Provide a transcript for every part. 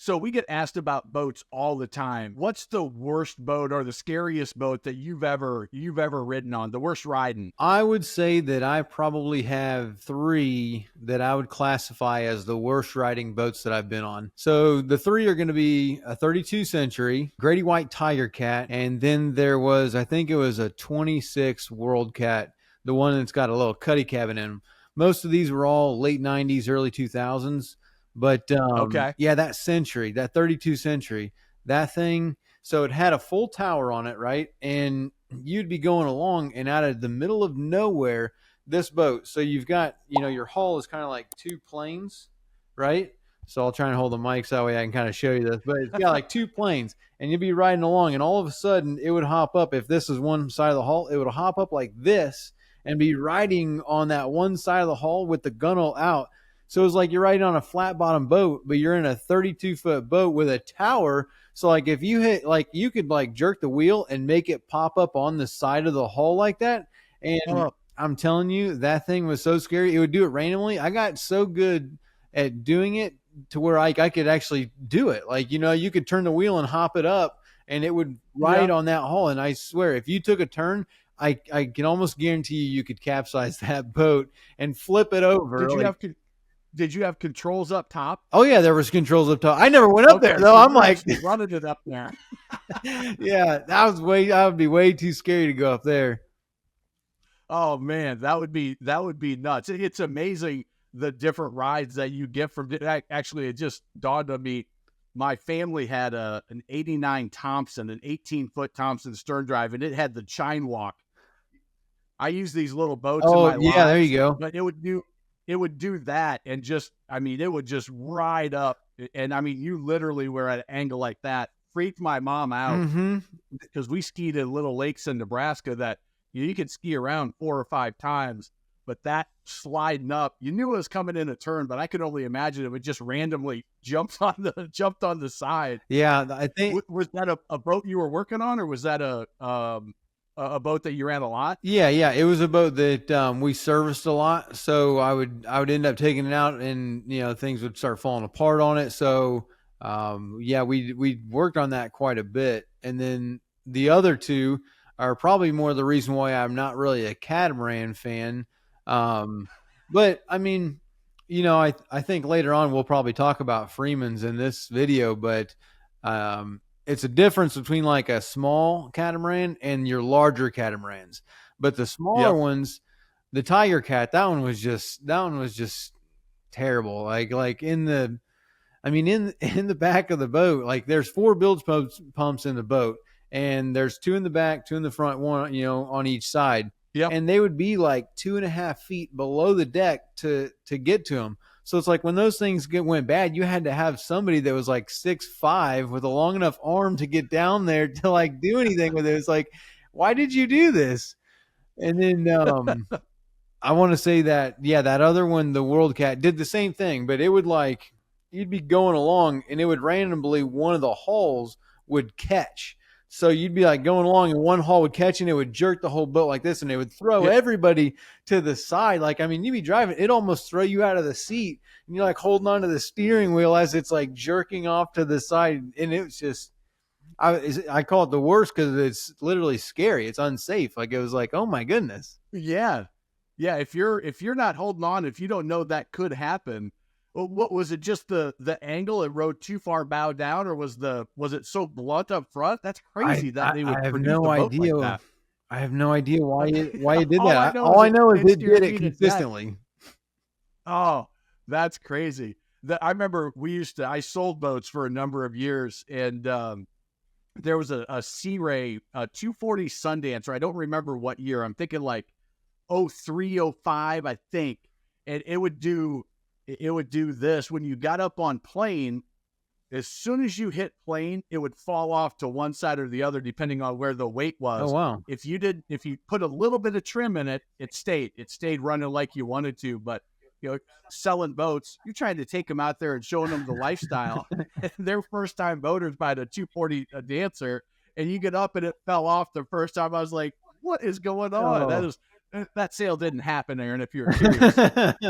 So we get asked about boats all the time. What's the worst boat or the scariest boat that you've ever ridden on? The worst riding? I would say that I probably have 3 that I would classify as the worst riding boats that I've been on. So the 3 are going to be a 32 Century, Grady White Tiger Cat, and then there was, I think it was a 26 World Cat, the one that's got a little cuddy cabin in them. Most of these were all late 90s, early 2000s. But Okay. yeah, that Century, that 32 Century, that thing, so it had a full tower on it, right? And you'd be going along, and out of the middle of nowhere, this boat. So you've got, your hull is kind of like 2 planes, right? So I'll try and hold the mic so that way I can kind of show you this. But it's got like 2 planes, and you'd be riding along, and all of a sudden it would hop up. If this is one side of the hull, it would hop up like this and be riding on that one side of the hull with the gunnel out. So it's like you're riding on a flat bottom boat, but you're in a 32-foot boat with a tower. So like if you hit, like you could like jerk the wheel and make it pop up on the side of the hull like that. And I'm telling you, that thing was so scary. It would do it randomly. I got so good at doing it to where I could actually do it. Like, you could turn the wheel and hop it up and it would ride on that hull. And I swear, if you took a turn, I can almost guarantee you could capsize that boat and flip it over. Did you have controls up top? Oh yeah, there was controls up top. I never went up there though. I'm like running it up there. Yeah, I would be way too scary to go up there. Oh man, that would be nuts. It's amazing the different rides that you get from it. Actually, it just dawned on me. My family had an 89 Thompson, an 18-foot Thompson stern drive, and it had the chine walk. I use these little boats in my yeah, there you go. But it would do that, and just, it would just ride up. And you literally were at an angle like that. Freaked my mom out because we skied at little lakes in Nebraska that you could ski around 4 or 5 times, but that sliding up, you knew it was coming in a turn, but I could only imagine it would just randomly jumped on the side. Yeah, I think was that a boat you were working on, or was that a boat that you ran a lot? Yeah. It was a boat that we serviced a lot. So I would end up taking it out, and things would start falling apart on it. So we worked on that quite a bit. And then the other 2 are probably more the reason why I'm not really a catamaran fan. But I think later on we'll probably talk about Freeman's in this video, but it's a difference between like a small catamaran and your larger catamarans. But the smaller ones, the Tiger Cat, that one was just terrible. Like in the back of the boat, like there's 4 bilge pumps in the boat, and there's 2 in the back, 2 in the front, 1, on each side. Yeah. And they would be like 2.5 feet below the deck to get to them. So it's like when those things went bad, you had to have somebody that was like 6'5" with a long enough arm to get down there to like do anything with it. It's like, why did you do this? And then I want to say that, that other one, the World Cat, did the same thing, but it would like, you'd be going along and it would randomly, one of the hulls would catch. So you'd be like going along and one hull would catch and it would jerk the whole boat like this, and it would throw everybody to the side. Like, you'd be driving, it almost throw you out of the seat, and you're like holding onto the steering wheel as it's like jerking off to the side. And it was just, I call it the worst because it's literally scary. It's unsafe. Like, it was like, oh my goodness. Yeah. Yeah. If you're not holding on, if you don't know that could happen, what was it? Just the angle? It rode too far bow down, or was it so blunt up front? That's crazy that they would. I have no idea. Like that. I have no idea why it did that. All I know is it did it consistently. Oh, that's crazy. I remember I sold boats for a number of years, and there was a Sea Ray 240 Sundancer. I don't remember what year. I'm thinking like 03, 05, I think, and it would do this when you got up on plane. As soon as you hit plane, it would fall off to one side or the other, depending on where the weight was. Oh, wow. If you put a little bit of trim in it, it stayed running like you wanted to. But, selling boats, you're trying to take them out there and showing them the lifestyle. They're first time boaters buying a 240 Dancer, and you get up and it fell off the first time. I was like, what is going on? That sale didn't happen, Aaron, if you're curious. But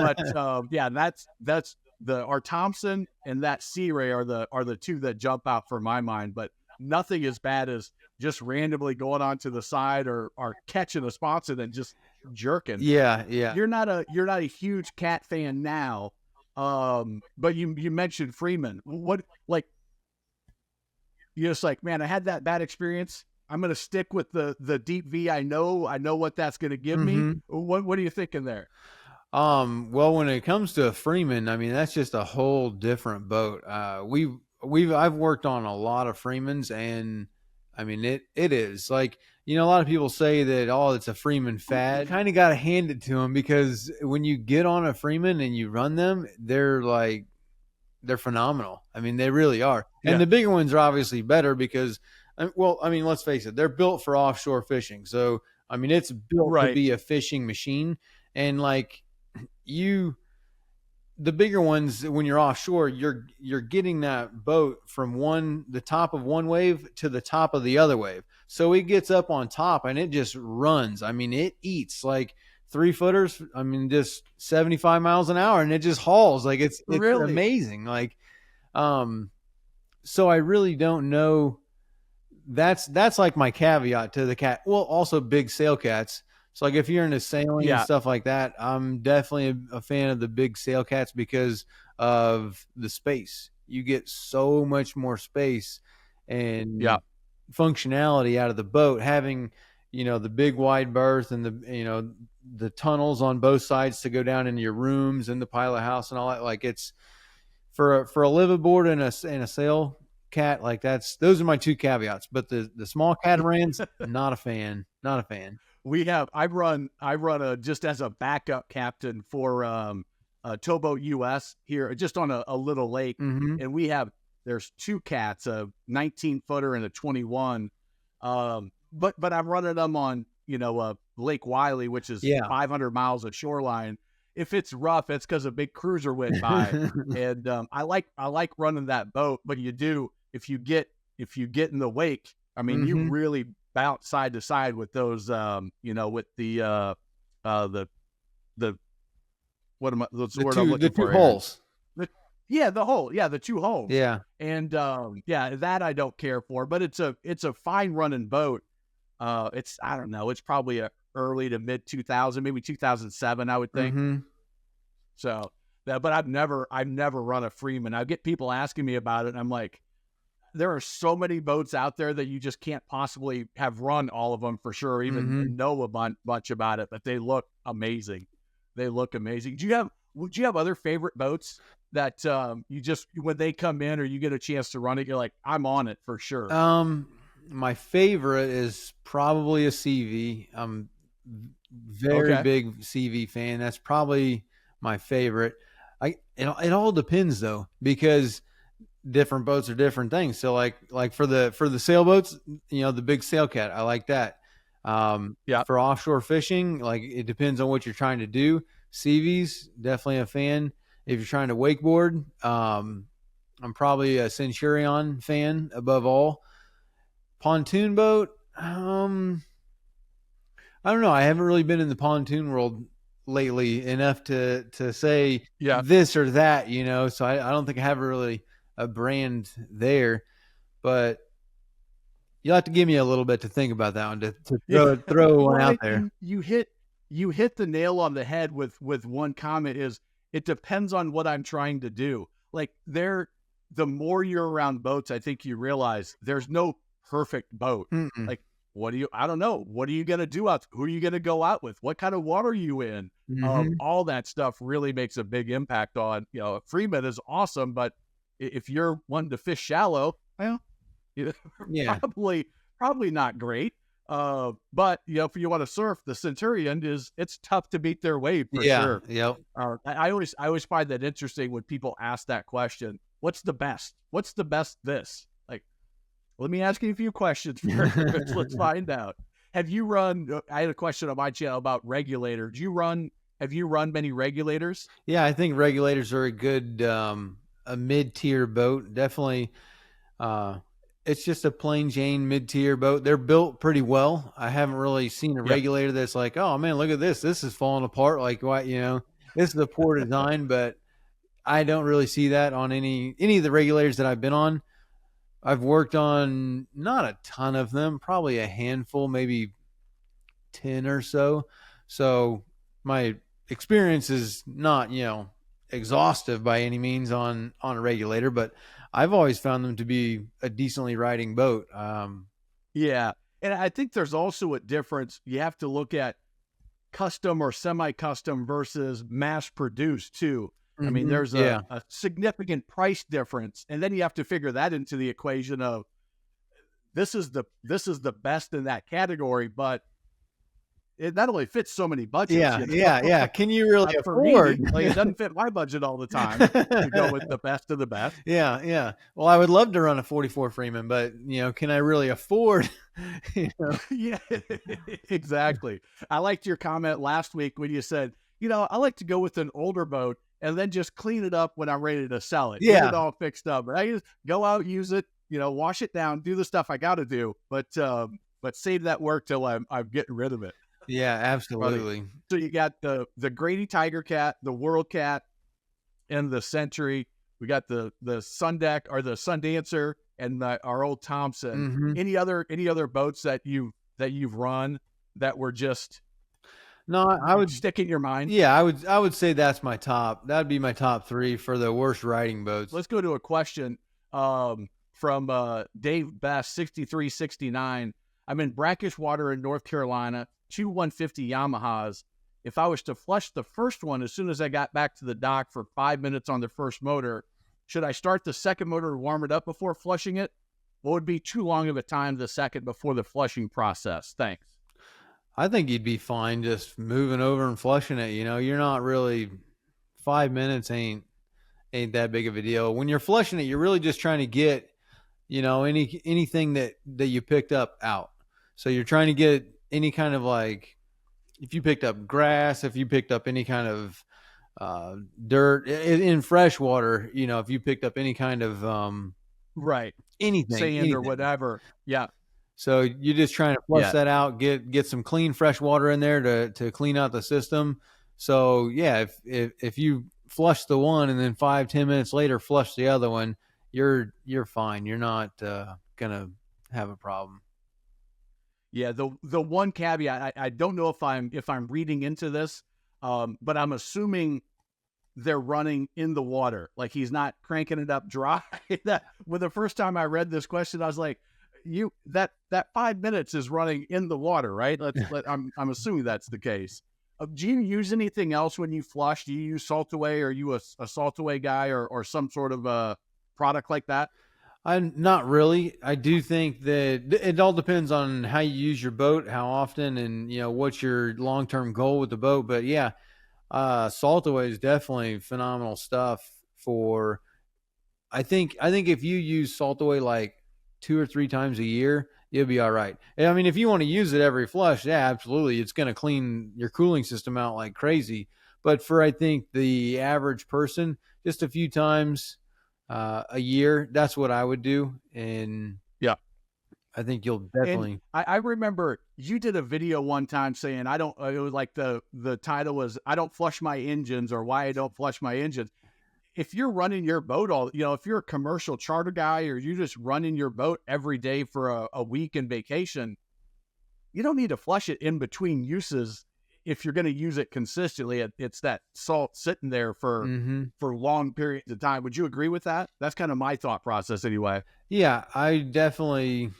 that's our Thompson and that Sea Ray are the two that jump out for my mind, but nothing as bad as just randomly going onto the side or catching a sponsor and then just jerking. Yeah, yeah. You're not a huge cat fan now, but you mentioned Freeman. What, like, you're just like, man, I had that bad experience. I'm gonna stick with the deep V. I know what that's gonna give me. What are you thinking there? Well, when it comes to Freeman, I mean, that's just a whole different boat. I've worked on a lot of Freemans, and I mean, it is like, a lot of people say that, oh, it's a Freeman fad. Kind of got to hand it to them, because when you get on a Freeman and you run them, they're phenomenal. I mean, they really are. Yeah. And the bigger ones are obviously better because, well, I mean, let's face it, they're built for offshore fishing. So, I mean, it's built to be a fishing machine. And like the bigger ones, when you're offshore, you're getting that boat from the top of one wave to the top of the other wave. So it gets up on top and it just runs. I mean, it eats like 3-footers. I mean, just 75 miles an hour, and it just hauls. Like it's really amazing. Like, so I really don't know. That's like my caveat to the cat. Well, also big sail cats. So like if you're into sailing and stuff like that, I'm definitely a fan of the big sail cats because of the space. You get so much more space and functionality out of the boat, having, the big wide berth and the tunnels on both sides to go down into your rooms and the pilot house and all that. Like, it's for a liveaboard and a sail cat, like those are my two caveats. But the small catamarans, not a fan. I run just as a backup captain for Towboat US here, just on a little lake, and there's two cats, a 19-footer and a 21. But I'm running them on Lake Wiley, which is 500 miles of shoreline. If it's rough, it's because a big cruiser went by, and I like running that boat. But if you get in the wake, I mean, you really bounce side to side with those, with the what am I? That's the word I'm looking for. The two holes. The two holes. Yeah, and that I don't care for, but it's a fine running boat. It's, I don't know, it's probably a early to mid 2000, maybe 2007, I would think. So, but I've never run a Freeman. I get people asking me about it, and I'm like, there are so many boats out there that you just can't possibly have run all of them for sure, even know a bunch about it, but they look amazing. Do you have other favorite boats that you just, when they come in or you get a chance to run it, you're like, I'm on it for sure? My favorite is probably a CV. I'm very big CV fan. That's probably my favorite. It all depends though, because different boats are different things. So like for the sailboats, the big sail cat, I like that. For offshore fishing, like it depends on what you're trying to do. CVs, definitely a fan. If you're trying to wakeboard, I'm probably a Centurion fan above all. Pontoon boat, I don't know. I haven't really been in the pontoon world lately enough to say this or that, so I don't think I have really a brand there, but you'll have to give me a little bit to think about that one, to throw one out there. You hit the nail on the head with one comment is, it depends on what I'm trying to do. Like, the more you're around boats, I think you realize there's no perfect boat. Like, I don't know. What are you going to do out? Who are you going to go out with? What kind of water are you in? All that stuff really makes a big impact on, Freeman is awesome, but if you're wanting to fish shallow, well, probably not great. But if you want to surf, the Centurion it's tough to beat their wave for sure. Yep. I always find that interesting when people ask that question. What's the best? What's the best this? Like, let me ask you a few questions first. Let's find out. Have you run? I had a question on my channel about regulator. Have you run many regulators? Yeah, I think regulators are a good a mid-tier boat. Definitely. It's just a plain Jane mid-tier boat. They're built pretty well. I haven't really seen a regulator that's like, oh man, look at this. This is falling apart. Like, what, this is a poor design, but I don't really see that on any of the regulators that I've been on. I've worked on not a ton of them, probably a handful, maybe 10 or so. So my experience is not, exhaustive by any means on a regulator, but I've always found them to be a decently riding boat. Yeah. And I think there's also a difference. You have to look at custom or semi-custom versus mass produced too. I mean, there's yeah. a significant price difference. And then you have to figure that into the equation of this is the best in that category, but it not only fits so many budgets. Yeah, yeah. Can you really For me, afford? like it doesn't fit my budget all the time to go with the best of the best. Yeah, yeah. Well, I would love to run a 44 Freeman, but can I really afford? Yeah, exactly. I liked your comment last week when you said, I like to go with an older boat and then just clean it up when I'm ready to sell it. Yeah. Get it all fixed up. But I just go out, use it, wash it down, do the stuff I got to do, but save that work till I'm getting rid of it. Yeah, absolutely. So you got the Grady Tiger Cat, the World Cat, and the Century. We got the Sun Deck or the Sundancer and our old Thompson. Mm-hmm. Any other boats that you've run that were just I would stick in your mind? Yeah, I would say that's my top. That'd be my top 3 for the worst riding boats. Let's go to a question from Dave Best 6369. I'm in brackish water in North Carolina. 2 150 Yamahas. If I was to flush the first one as soon as I got back to the dock for 5 minutes on the first motor, should I start the second motor to warm it up before flushing it? What would be too long of a time the second before the flushing process? Thanks. I think you'd be fine just moving over and flushing it. You're not really 5 minutes ain't that big of a deal. When you're flushing it, you're really just trying to get, anything that you picked up out. So you're trying to get any kind of like, if you picked up grass, if you picked up any kind of dirt in fresh water, if you picked up any kind of right, anything, sand or whatever. Yeah. So you're just trying to flush that out, get some clean fresh water in there to clean out the system. So yeah, if you flush the one and then 5-10 minutes later flush the other one, you're fine. You're not gonna have a problem. Yeah, the one caveat, I don't know if I'm reading into this, but I'm assuming they're running in the water. Like he's not cranking it up dry. When the first time I read this question, I was like, that 5 minutes is running in the water, right? I'm assuming that's the case. Do you use anything else when you flush? Do you use Salt Away? Are you a Salt Away guy or some sort of a product like that? I'm not really. I do think that it all depends on how you use your boat, how often, and what's your long-term goal with the boat. But yeah, Salt Away is definitely phenomenal stuff for. I think if you use Salt Away like 2 or 3 times a year, you'll be all right. I mean, if you want to use it every flush, yeah, absolutely, it's going to clean your cooling system out like crazy. But for I think the average person, just a few times a year, that's what I would do. And yeah, I think you'll definitely. And I remember you did a video one time saying it was like the title was I don't flush my engines, or why I don't flush my engines. If you're running your boat if you're a commercial charter guy, or you're just running your boat every day for a week in vacation, you don't need to flush it in between uses. If you're going to use it consistently, it's that salt sitting there for long periods of time. Would you agree with that? That's kind of my thought process anyway. Yeah, I definitely,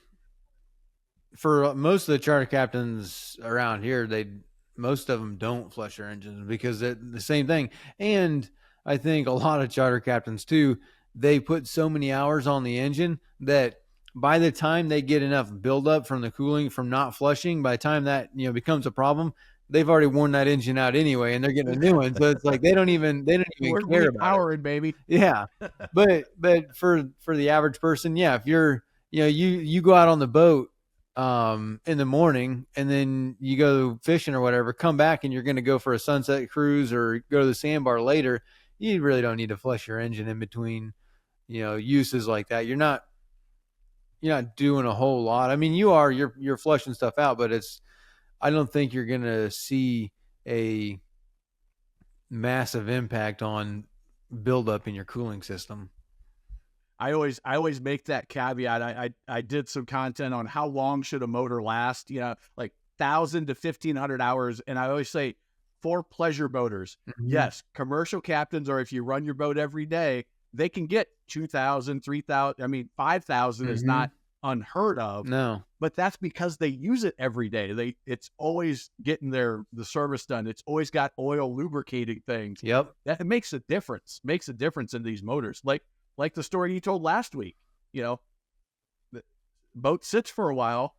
for most of the charter captains around here, most of them don't flush their engines because they're the same thing. And I think a lot of charter captains too, they put so many hours on the engine that by the time they get enough buildup from the cooling from not flushing, by the time that becomes a problem, they've already worn that engine out anyway, and they're getting a new one. So it's like they don't even care about powering, baby. Yeah, but for the average person, yeah, if you're you go out on the boat in the morning and then you go fishing or whatever, come back and you're going to go for a sunset cruise or go to the sandbar later, you really don't need to flush your engine in between uses like that. You're not doing a whole lot. I mean, you're flushing stuff out, but I don't think you're going to see a massive impact on buildup in your cooling system. I always make that caveat. I did some content on how long should a motor last, like 1,000 to 1,500 hours. And I always say for pleasure boaters, yes, commercial captains, or if you run your boat every day, they can get 2,000, 3,000. I mean, 5,000 is not unheard of. No. But that's because they use it every day. It's always getting the service done. It's always got oil lubricating things. Yep. That makes a difference. Makes a difference in these motors. Like the story you told last week, the boat sits for a while,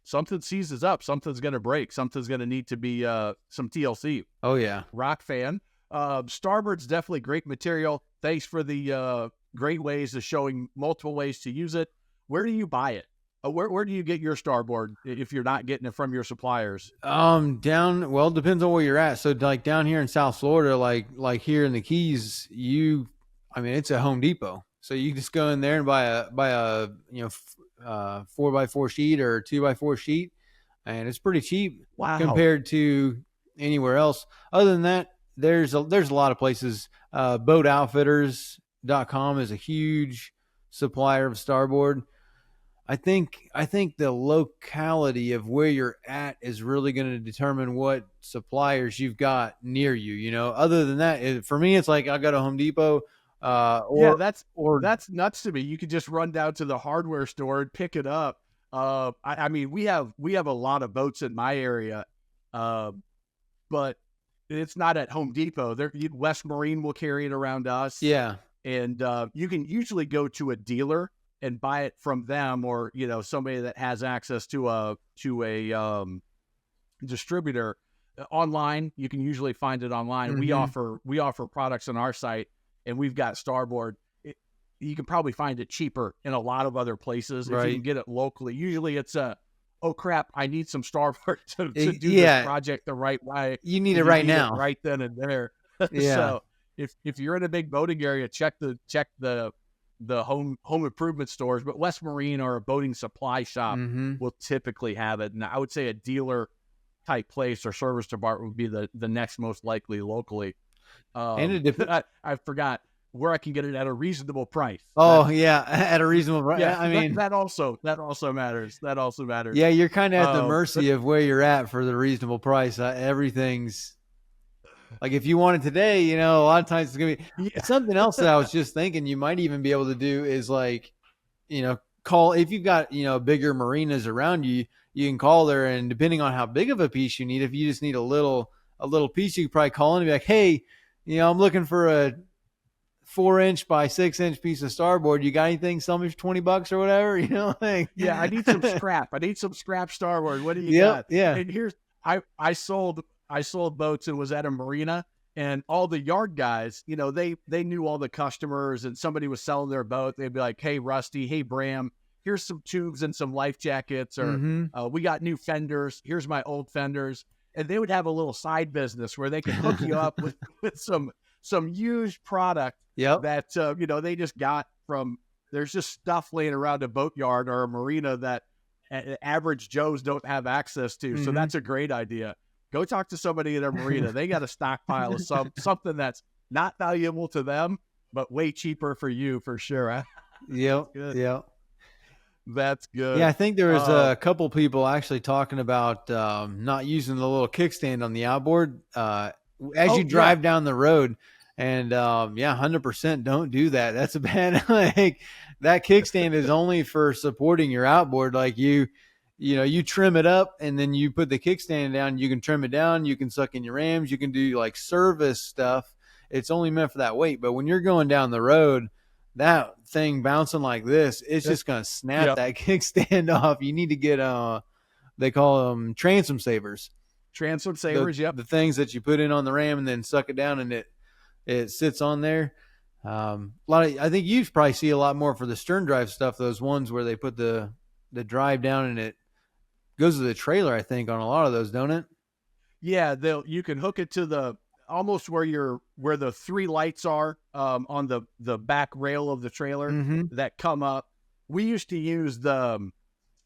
something seizes up, something's going to break, something's going to need to be some TLC. Oh, yeah. Rock fan. Starboard's definitely great material. Thanks for the great ways of showing multiple ways to use it. Where do you buy it? Where do you get your starboard if you're not getting it from your suppliers? Well, it depends on where you're at. So like down here in South Florida, like here in the Keys, it's a Home Depot. So you just go in there and buy a 4x4 sheet or 2x4 sheet, and it's pretty cheap. Wow. Compared to anywhere else. Other than that, there's a lot of places. Boatoutfitters.com is a huge supplier of starboard. I think the locality of where you're at is really going to determine what suppliers you've got near you. Other than that, for me, it's like I got a Home Depot. That's nuts to me. You could just run down to the hardware store and pick it up. We have a lot of boats in my area, but it's not at Home Depot. West Marine will carry it around us. Yeah, and you can usually go to a dealer and buy it from them, or somebody that has access to a distributor online. You can usually find it online. We offer products on our site, and we've got starboard. You can probably find it cheaper in a lot of other places if you can get it locally. Usually it's oh crap, I need some starboard to do this project the right way. You need it right now, right then and there. Yeah. So if you're in a big boating area, check the home improvement stores, but West Marine or a boating supply shop will typically have it. And I would say a dealer type place or service department would be the next most likely locally. And I forgot where I can get it at a reasonable price. At a reasonable price. Yeah, that also matters. That also matters. Yeah, you're kind of at the mercy of where you're at for the reasonable price. Everything's like, if you want it today, a lot of times it's gonna be something else that I was just thinking you might even be able to do is call, if you've got bigger marinas around you, you can call there, and depending on how big of a piece you need, if you just need a little piece, you can probably call in and be like, hey, I'm looking for a 4-inch by 6-inch piece of starboard. You got anything? Sell me for $20 or whatever. Yeah, I need some scrap. I need some scrap starboard. What do you got? Yeah. And here's I sold boats and was at a marina, and all the yard guys, they knew all the customers, and somebody was selling their boat. They'd be like, hey, Rusty, hey, Bram, here's some tubes and some life jackets, or we got new fenders. Here's my old fenders. And they would have a little side business where they could hook you up with some used product that, they just got from, there's just stuff laying around a boatyard or a marina that average Joes don't have access to. So that's a great idea. Go talk to somebody at a marina. They got a stockpile of something that's not valuable to them, but way cheaper for you, for sure. Yep. That's good. Yeah, I think there was a couple people actually talking about not using the little kickstand on the outboard as you drive down the road. And 100% don't do that. That's a bad, that kickstand is only for supporting your outboard. Like you trim it up, and then you put the kickstand down. You can trim it down. You can suck in your rams. You can do like service stuff. It's only meant for that weight. But when you're going down the road, that thing bouncing like this, it's just going to snap that kickstand off. You need to get, they call them transom savers. Transom savers, the things that you put in on the ram and then suck it down, and it sits on there. I think you probably see a lot more for the stern drive stuff, those ones where they put the drive down and it goes to the trailer, I think, on a lot of those, don't it? Yeah, you can hook it to almost where the 3 lights are on the back rail of the trailer that come up. We used to use the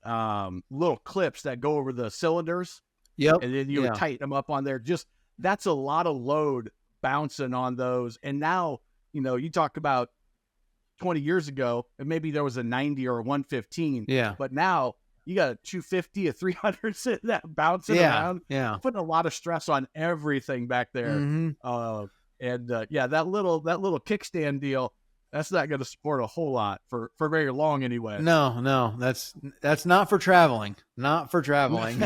little clips that go over the cylinders. Yep. And then you would tighten them up on there. Just, that's a lot of load bouncing on those. And now, you talk about 20 years ago, and maybe there was a 90 or a 115. Yeah. But now you got a 250, a 300 sitting that bouncing around. Yeah. Putting a lot of stress on everything back there. That little kickstand deal, that's not going to support a whole lot for very long anyway. No, that's not for traveling. Not for traveling.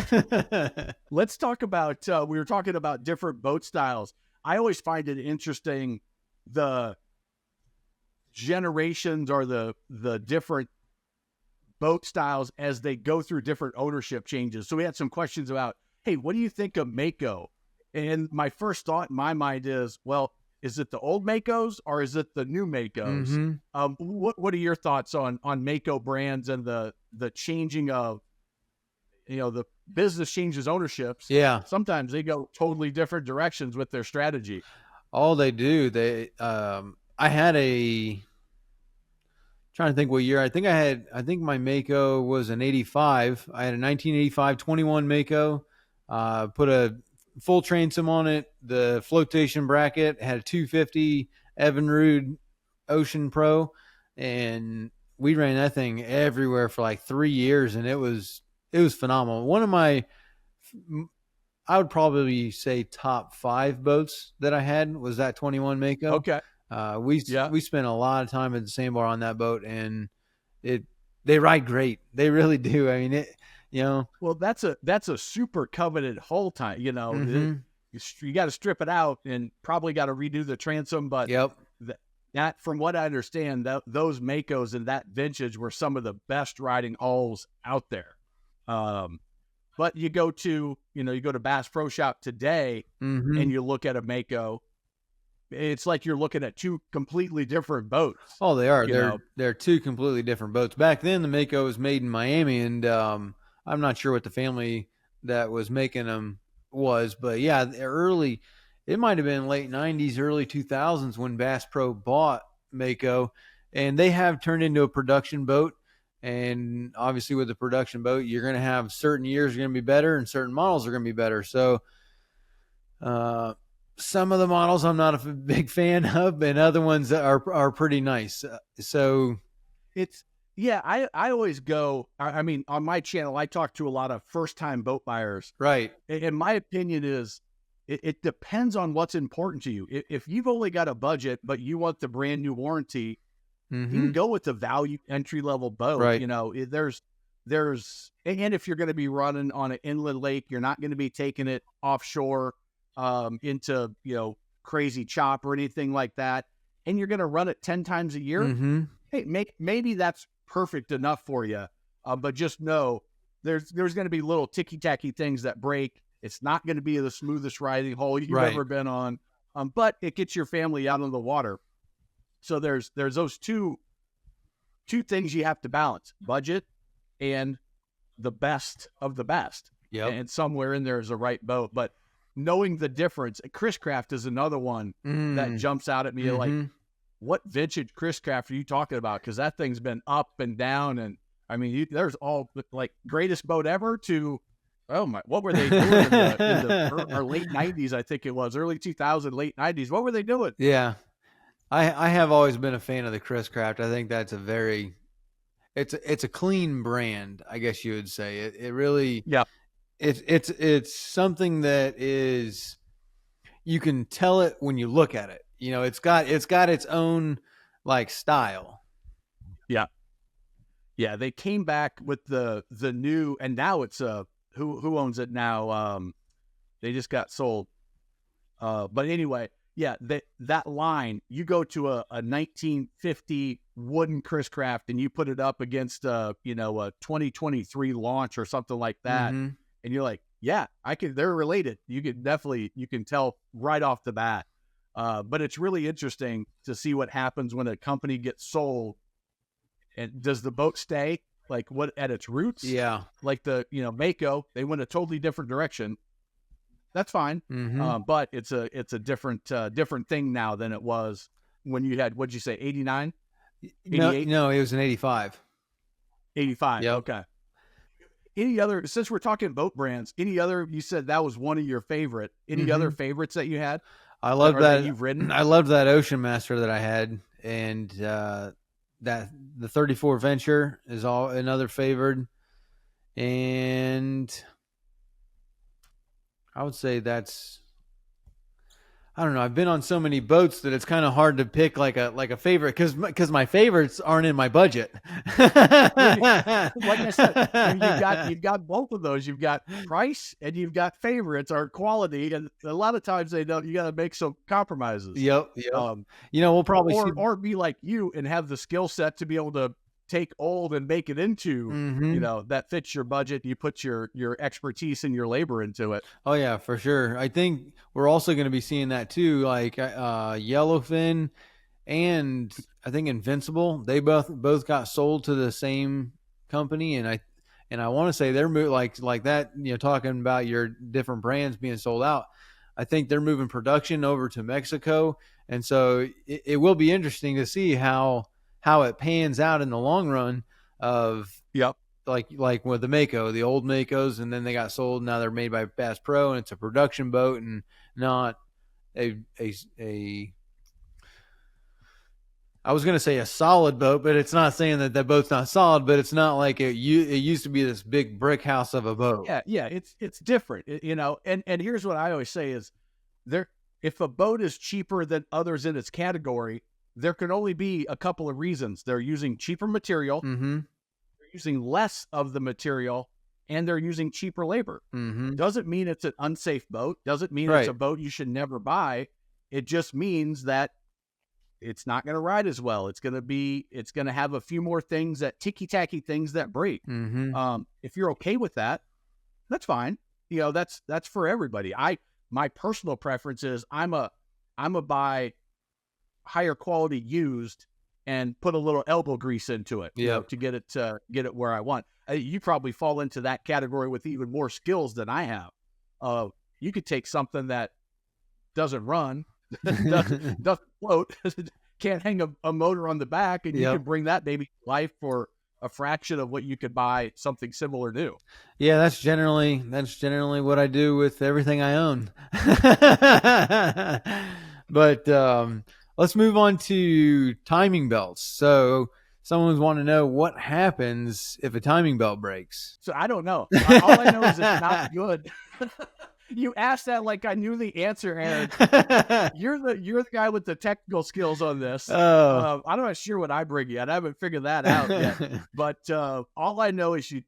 Let's talk about, we were talking about different boat styles. I always find it interesting, the generations or the different boat styles as they go through different ownership changes. So we had some questions about, hey, what do you think of Mako? And my first thought in my mind is, well, is it the old Makos or is it the new Makos? What are your thoughts on Mako brands and the changing of, the business changes ownerships? Yeah. Sometimes they go totally different directions with their strategy. All they do, I had trying to think what year. I think my Mako was an 85. I had a 1985 21 Mako, put a full transom on it, the flotation bracket, had a 250 Evinrude Ocean Pro, and we ran that thing everywhere for like 3 years, and it was phenomenal. One of my, I would probably say top 5 boats that I had was that 21 Mako. Okay. We spent a lot of time at the sandbar on that boat, and they ride great. They really do. I mean, well, that's a super coveted hull type. You got to strip it out and probably got to redo the transom. But that, from what I understand, those Makos and that vintage were some of the best riding hulls out there. But you go to Bass Pro Shop today, and you look at a Mako. It's like you're looking at 2 completely different boats. Oh, they are. They're 2 completely different boats. Back then, the Mako was made in Miami, and I'm not sure what the family that was making them was, but yeah, it might have been late 90s, early 2000s when Bass Pro bought Mako, and they have turned into a production boat. And obviously, with the production boat, you're going to have certain years are going to be better, and certain models are going to be better. So, some of the models I'm not a big fan of, and other ones are pretty nice. So I always go, I mean, on my channel, I talk to a lot of first-time boat buyers. Right. And my opinion is it depends on what's important to you. If you've only got a budget, but you want the brand new warranty, you can go with the value entry-level boat. Right. There's, and if you're going to be running on an inland lake, you're not going to be taking it offshore into crazy chop or anything like that, and you're going to run it 10 times a year. Hey, maybe that's perfect enough for you, but just know there's going to be little ticky-tacky things that break. It's not going to be the smoothest riding hull you've ever been on, but it gets your family out on the water. So there's those two things you have to balance: budget and the best of the best. And somewhere in there is a right boat, but knowing the difference. Chris Craft is another one that jumps out at me. Like, what vintage Chris Craft are you talking about? Because that thing's been up and down, and I mean, there's all like greatest boat ever to, oh my, what were they doing in the late 90s? I think it was early 2000, late 90s. What were they doing? Yeah, I have always been a fan of the Chris Craft. I think that's it's a clean brand, I guess you would say. It really, it's something that is, you can tell it when you look at it. It's got its own like style. Yeah, they came back with the new, and now it's who owns it now? They just got sold. But anyway, yeah, that line, you go to a 1950 wooden Chris Craft and you put it up against a 2023 launch or something like that, and you're like, yeah, they're related. You can tell right off the bat. But it's really interesting to see what happens when a company gets sold. And does the boat stay like what at its roots? Yeah. Like the, Mako, they went a totally different direction. That's fine. But it's a different thing now than it was when you had, what'd you say, 89? 88? No, it was an 85. 85. Yep. Okay. Any other, since we're talking boat brands, you said that was one of your favorite, any other favorites that you had? I love or that that. you've ridden? I loved that Ocean Master that I had, and that the 34 Venture is all another favored, and I would say that's. I don't know. I've been on so many boats that it's kind of hard to pick like a favorite because my favorites aren't in my budget. Well, like I said, you've got both of those. You've got price and you've got favorites or quality, and a lot of times they don't. You got to make some compromises. Yep, yep. Um, We'll probably see. or be like you and have the skill set to be able to take old and make it into that fits your budget. You put your expertise and your labor into it. Oh yeah, for sure. I think we're also going to be seeing that too, like Yellowfin and I think Invincible. They both got sold to the same company, and I want to say they're like that. Talking about your different brands being sold out, I think they're moving production over to Mexico, and so it will be interesting to see how it pans out in the long run. Of Yep. Like with the Mako, the old Makos, and then they got sold. Now they're made by Bass Pro, and it's a production boat and not a I was going to say a solid boat, but it's not saying that boat's not solid, but it's not like it used to be this big brick house of a boat. Yeah, it's different, and here's what I always say is if a boat is cheaper than others in its category, there can only be a couple of reasons. They're using cheaper material, Mm-hmm. they're using less of the material, and they're using cheaper labor. Mm-hmm. Doesn't mean it's an unsafe boat. Doesn't mean Right. it's a boat you should never buy. It just means that it's not going to ride as well. It's going to have a few more things, that ticky-tacky things that break. Mm-hmm. If you're okay with that, that's fine. That's for everybody. My personal preference is I'm a buy higher quality used and put a little elbow grease into it, to get it where I want. You probably fall into that category with even more skills than I have. You could take something that doesn't run, doesn't float, can't hang a motor on the back, and you can bring that baby to life for a fraction of what you could buy something similar new. Yeah, that's generally what I do with everything I own. But let's move on to timing belts. So someone's wanting to know what happens if a timing belt breaks. So I don't know. All I know is it's not good. You asked that like I knew the answer, Aaron. You're the guy with the technical skills on this. I'm not sure what I bring yet. I haven't figured that out yet. But all I know is you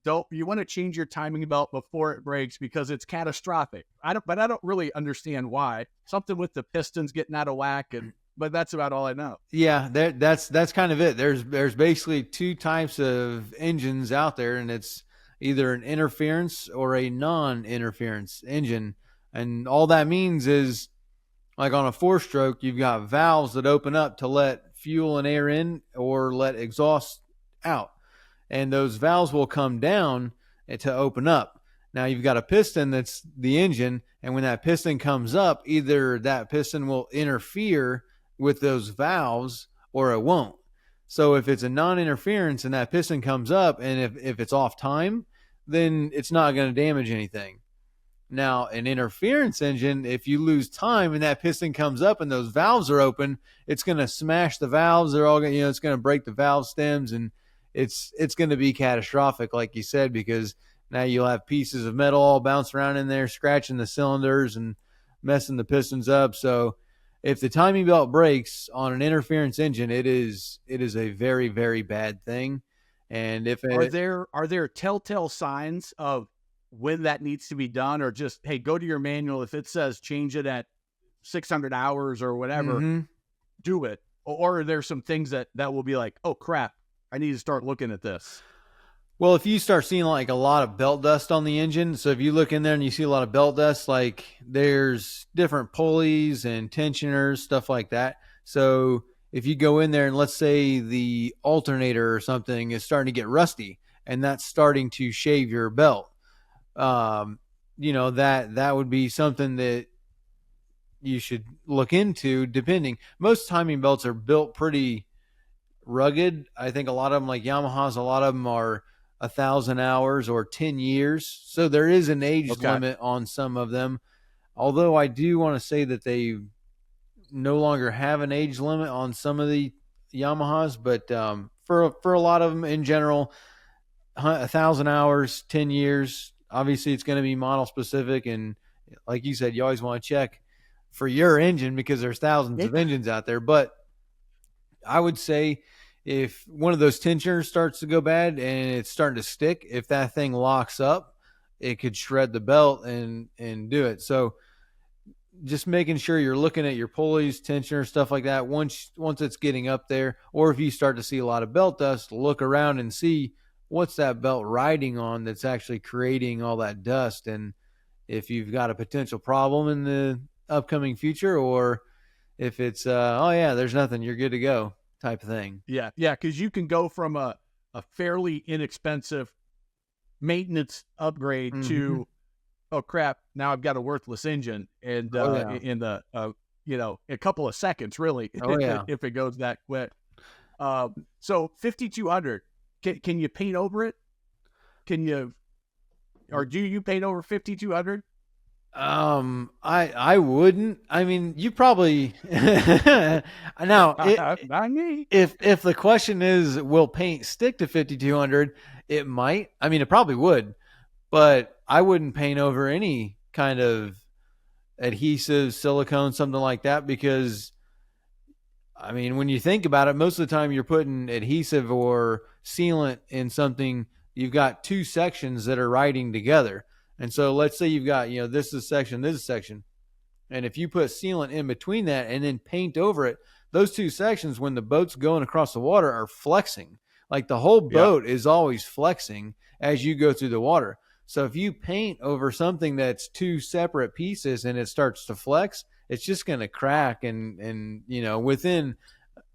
want to change your timing belt before it breaks because it's catastrophic. I don't really understand why. Something with the pistons getting out of whack, but that's about all I know. Yeah, that's kind of it. There's basically two types of engines out there, and it's either an interference or a non-interference engine. And all that means is, like on a 4-stroke, you've got valves that open up to let fuel and air in or let exhaust out. And those valves will come down to open up. Now you've got a piston that's the engine, and when that piston comes up, either that piston will interfere with those valves or it won't. So if it's a non-interference and that piston comes up, and if it's off time, then it's not going to damage anything. Now, an interference engine, if you lose time and that piston comes up and those valves are open, it's going to smash the valves. They're all going, it's going to break the valve stems, and it's going to be catastrophic, like you said, because now you'll have pieces of metal all bounce around in there, scratching the cylinders and messing the pistons up. So if the timing belt breaks on an interference engine, it is a very, very bad thing. And if are there telltale signs of when that needs to be done, or just, hey, go to your manual, if it says change it at 600 hours or whatever, do it? Or are there some things that will be like, oh crap, I need to start looking at this? Well, if you start seeing like a lot of belt dust on the engine, so if you look in there and you see a lot of belt dust, like there's different pulleys and tensioners, stuff like that. So if you go in there and let's say the alternator or something is starting to get rusty and that's starting to shave your belt, that would be something that you should look into. Depending, most timing belts are built pretty rugged. I think a lot of them, like Yamaha's, a lot of them are 1,000 hours or 10 years. So there is an age limit on some of them. Although I do want to say that they no longer have an age limit on some of the Yamahas, but for a lot of them in general, 1,000 hours, 10 years. Obviously, it's going to be model specific, and like you said, you always want to check for your engine because there's thousands of engines out there. But I would say if one of those tensioners starts to go bad and it's starting to stick, if that thing locks up, it could shred the belt and do it. So just making sure you're looking at your pulleys, tensioner, stuff like that. Once it's getting up there, or if you start to see a lot of belt dust, look around and see what's that belt riding on that's actually creating all that dust, and if you've got a potential problem in the upcoming future, or if it's oh yeah, there's nothing, you're good to go type of thing. Yeah, because you can go from a fairly inexpensive maintenance upgrade to, oh crap, now I've got a worthless engine, and in the a couple of seconds, really. If it goes that quick. So 5200, can you paint over it? Can you, or do you paint over 5200? I wouldn't. I mean, you probably now Not me. If the question is, will paint stick to 5200? It might. I mean, it probably would, but I wouldn't paint over any kind of adhesive, silicone, something like that, because I mean, when you think about it, most of the time you're putting adhesive or sealant in something, you've got two sections that are riding together. And so let's say you've got, this is a section, this is a section. And if you put sealant in between that and then paint over it, those two sections, when the boat's going across the water, are flexing. Like the whole boat is always flexing as you go through the water. So if you paint over something that's two separate pieces and it starts to flex, it's just going to crack. And within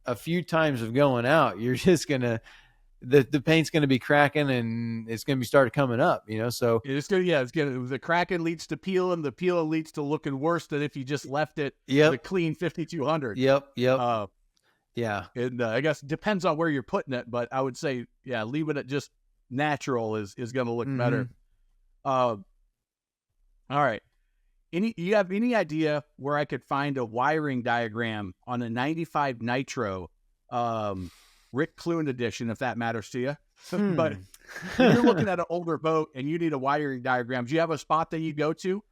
a few times of going out, you're just going to, the paint's going to be cracking and it's going to be started coming up, so it's going to, the cracking leads to peel, and the peel leads to looking worse than if you just left it the clean 5200. Yep. Yeah. And I guess it depends on where you're putting it, but I would say, leaving it just natural is going to look better. All right. You have any idea where I could find a wiring diagram on a 95 Nitro, Rick Clune edition, if that matters to you? But if you're looking at an older boat and you need a wiring diagram, do you have a spot that you go to?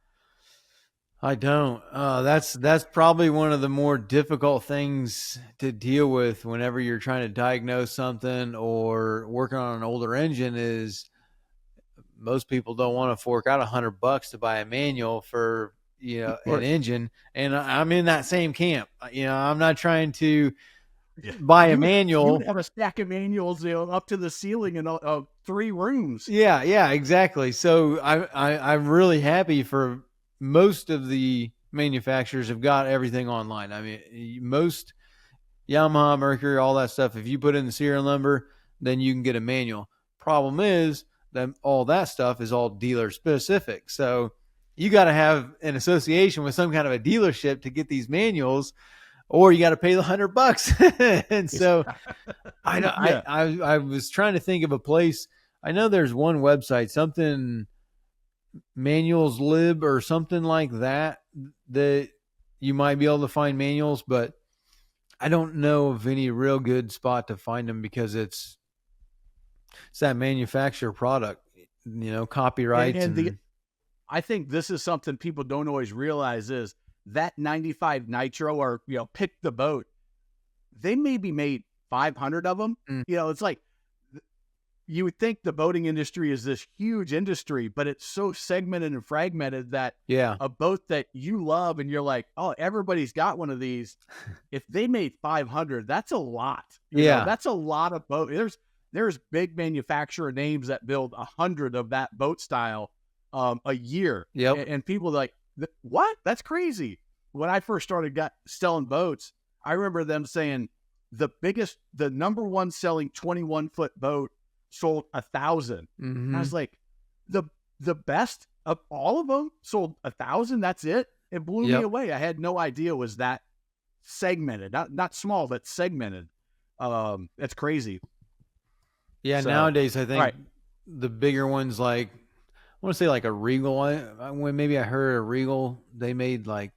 I don't. That's probably one of the more difficult things to deal with whenever you're trying to diagnose something or working on an older engine. Is most people don't want to fork out $100 to buy a manual for an engine, and I'm in that same camp. I'm not trying to buy a manual. You have a stack of manuals up to the ceiling in 3 rooms. Yeah, exactly. So I'm really happy for most of the manufacturers have got everything online. I mean, most Yamaha, Mercury, all that stuff, if you put in the serial number, then you can get a manual. Problem is that all that stuff is all dealer specific. So you got to have an association with some kind of a dealership to get these manuals, or you got to pay the $100. And so I was trying to think of a place. I know there's one website, something Manuals Lib or something like that you might be able to find manuals, but I don't know of any real good spot to find them because it's that manufacturer product, copyrights. I think this is something people don't always realize is that 95 Nitro, or, pick the boat, they maybe made 500 of them. It's like, you would think the boating industry is this huge industry, but it's so segmented and fragmented that a boat that you love and you're like, oh, everybody's got one of these. If they made 500, that's a lot. That's a lot of boats. There's big manufacturer names that build 100 of that boat style a year. And people are like, what? That's crazy. When I first started selling boats, I remember them saying the number one selling 21-foot boat sold 1,000. I was like, the best of all of them sold 1,000. That's it. It blew me away. I had no idea it was that segmented, not small, but segmented. That's crazy. Yeah. So, nowadays, I think the bigger ones, like, I want to say like a Regal. Maybe I heard a Regal, they made like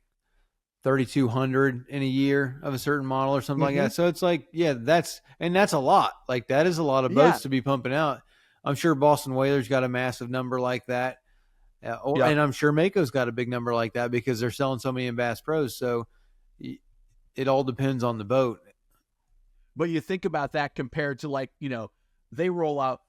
$3,200 in a year of a certain model or something like Mm-hmm. that. So it's like, yeah, that's a lot. Like that is a lot of Yeah. boats to be pumping out. I'm sure Boston Whaler's got a massive number like that. Yeah. And I'm sure Mako's got a big number like that because they're selling so many in Bass Pros. So it all depends on the boat. But you think about that compared to like, they roll out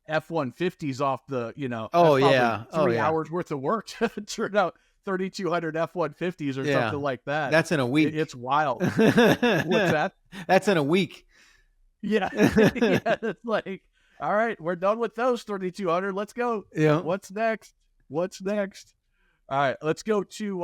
F-150s off the, Oh, that's yeah. probably Oh, 3 yeah. hours worth of work to turn out 3,200 F-150s or Yeah. something like that. That's in a week. It's wild. What's that? That's in a week. Yeah. Yeah. It's like, all right, we're done with those 3,200. Let's go. Yeah. What's next? All right, let's go to,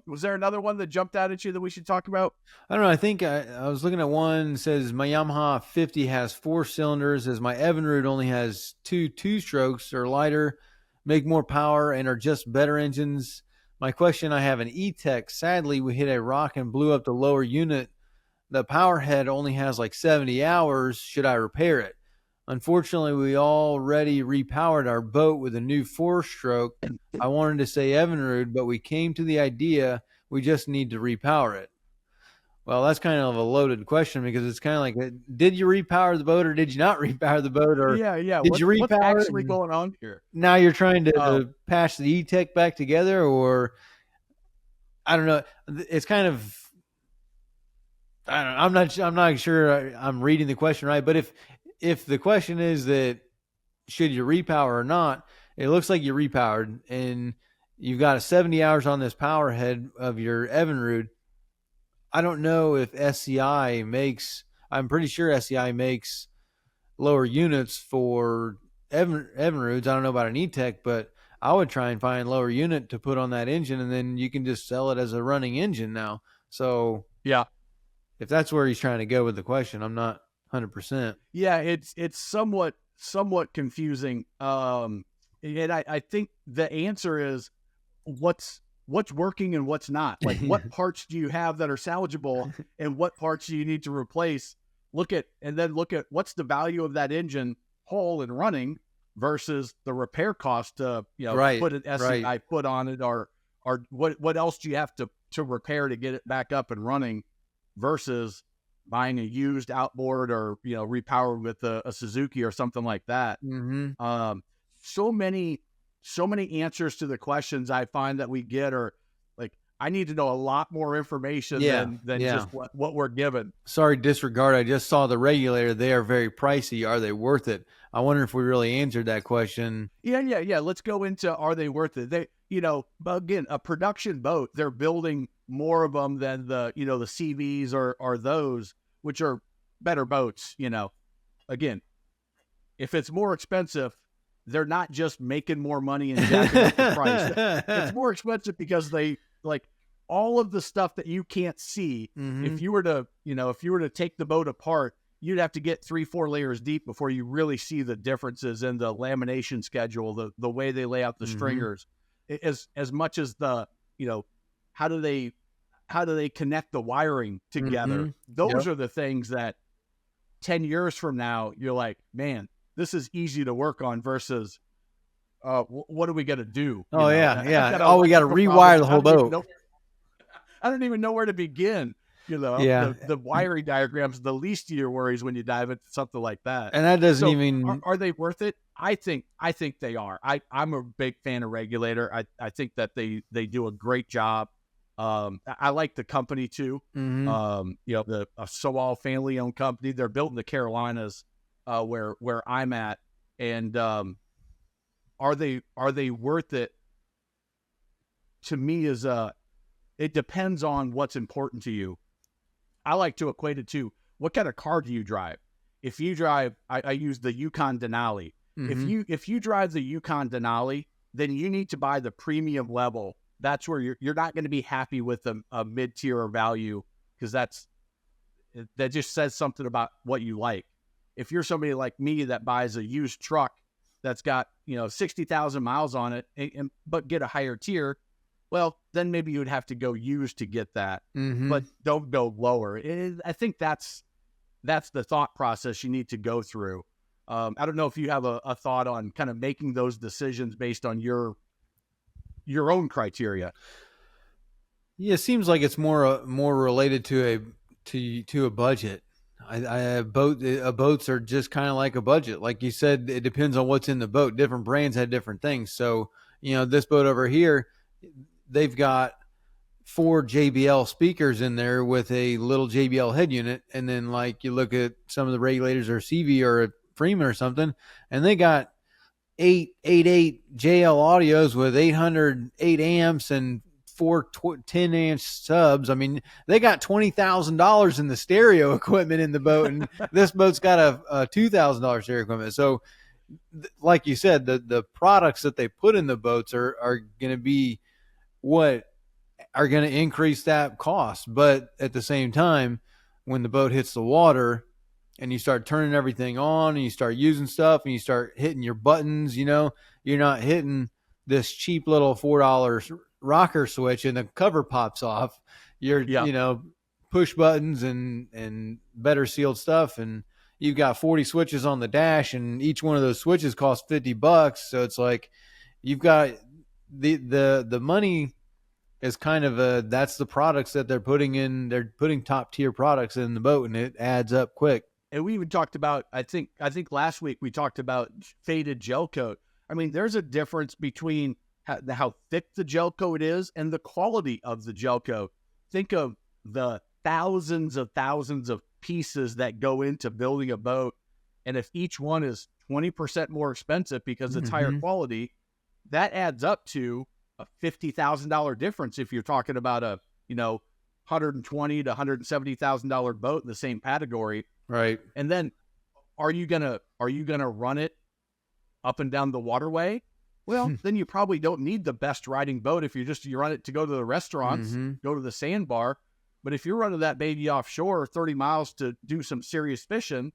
was there another one that jumped out at you that we should talk about? I don't know. I think I was looking at one that says my Yamaha 50 has 4 cylinders, as my Evinrude only has two strokes or lighter, make more power, and are just better engines. My question, I have an E-Tech. Sadly, we hit a rock and blew up the lower unit. The power head only has like 70 hours. Should I repair it? Unfortunately, we already repowered our boat with a new 4-stroke. I wanted to say Evinrude, but we came to the idea we just need to repower it. Well, that's kind of a loaded question because it's kind of like, did you repower the boat or did you not repower the boat? Or Yeah. did you What's repower it actually and going on here? now you're trying to patch the E-Tech back together? Or I don't know. It's kind of, I don't know. I'm not sure I'm reading the question right. But if the question is that should you repower or not, it looks like you repowered and you've got 70 hours on this power head of your Evinrude. I don't know if SCI makes, I'm pretty sure SCI makes lower units for Evinrudes. I don't know about an E-Tech, but I would try and find lower unit to put on that engine, and then you can just sell it as a running engine now. So Yeah. if that's where he's trying to go with the question, I'm not 100%. Yeah, it's somewhat confusing. And I think the answer is what's working and what's not. Like, what parts do you have that are salvageable and what parts do you need to replace? Look at what's the value of that engine whole and running versus the repair cost to Right, put an SCI right. foot on it, or what else do you have to repair to get it back up and running versus buying a used outboard or repowered with a Suzuki or something like that. Mm-hmm. So many answers to the questions I find that we get are like, I need to know a lot more information than just what we're given. Sorry, disregard. I just saw the regulator. They are very pricey. Are they worth it? I wonder if we really answered that question. Yeah. Let's go into, are they worth it? They, but again, a production boat, they're building more of them than the CVs or those, which are better boats. Again, if it's more expensive, they're not just making more money and jacking up the price. It's more expensive because they like all of the stuff that you can't see. Mm-hmm. If you were to take the boat apart, you'd have to get 3-4 layers deep before you really see the differences in the lamination schedule, the way they lay out the stringers, as much as the, how do they connect the wiring together? Those are the things that 10 years from now, you're like, man, this is easy to work on versus what are we going to do? Oh, yeah. We got to rewire the whole boat. I don't even know where to begin. The wiring diagrams, the least of your worries when you dive into something like that. And that doesn't even... Are they worth it? I think they are. I'm a big fan of Regulator. I think that they do a great job. I like the company too. The Sowell family owned company. They're built in the Carolinas, where I'm at. And are they worth it? To me, it depends on what's important to you. I like to equate it to what kind of car do you drive? If you drive, I use the Yukon Denali. If you drive the Yukon Denali, then you need to buy the premium level. That's where you're not going to be happy with a mid-tier value, because that just says something about what you like. If you're somebody like me that buys a used truck that's got 60,000 miles on it, but get a higher tier, well, then maybe you would have to go used to get that, but don't go lower. I think that's the thought process you need to go through. I don't know if you have a thought on kind of making those decisions based on your own criteria. Yeah, it seems like it's more related to a budget. Boats are just kind of like a budget. Like you said, it depends on what's in the boat. Different brands have different things. So, this boat over here, they've got 4 JBL speakers in there with a little JBL head unit, and then like you look at some of the regulators or CV or a Freeman or something, and they got 888 JL audios with 808 amps and 10-inch subs. I mean, they got $20,000 in the stereo equipment in the boat, and this boat's got a $2,000 stereo equipment. So, like you said, the products that they put in the boats are going to be what are going to increase that cost. But at the same time, when the boat hits the water and you start turning everything on and you start using stuff and you start hitting your buttons, you're not hitting this cheap little $4 rocker switch and the cover pops off. You're, push buttons and better sealed stuff. And you've got 40 switches on the dash, and each one of those switches costs $50. So it's like, you've got the money is kind of that's the products that they're putting in. They're putting top tier products in the boat, and it adds up quick. And we even talked about, I think last week we talked about faded gel coat. I mean, there's a difference between how thick the gel coat is and the quality of the gel coat. Think of the thousands of pieces that go into building a boat. And if each one is 20% more expensive because it's higher quality, that adds up to a $50,000 difference if you're talking about a, $120,000 to $170,000 boat in the same category. Right. And then are you gonna run it up and down the waterway? Well, then you probably don't need the best riding boat if you run it to go to the restaurants, go to the sandbar. But if you're running that baby offshore 30 miles to do some serious fishing,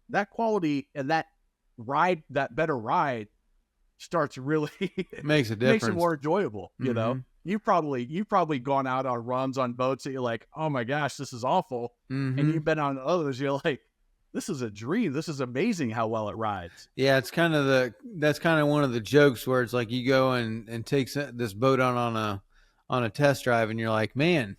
that quality and that better ride starts really makes a difference. Makes it more enjoyable. You've probably gone out on runs on boats that you're like, oh my gosh, this is awful. And you've been on others, you're like, this is a dream. This is amazing how well it rides. Yeah, that's kind of one of the jokes where it's like you go and take this boat on a test drive, and you're like, man,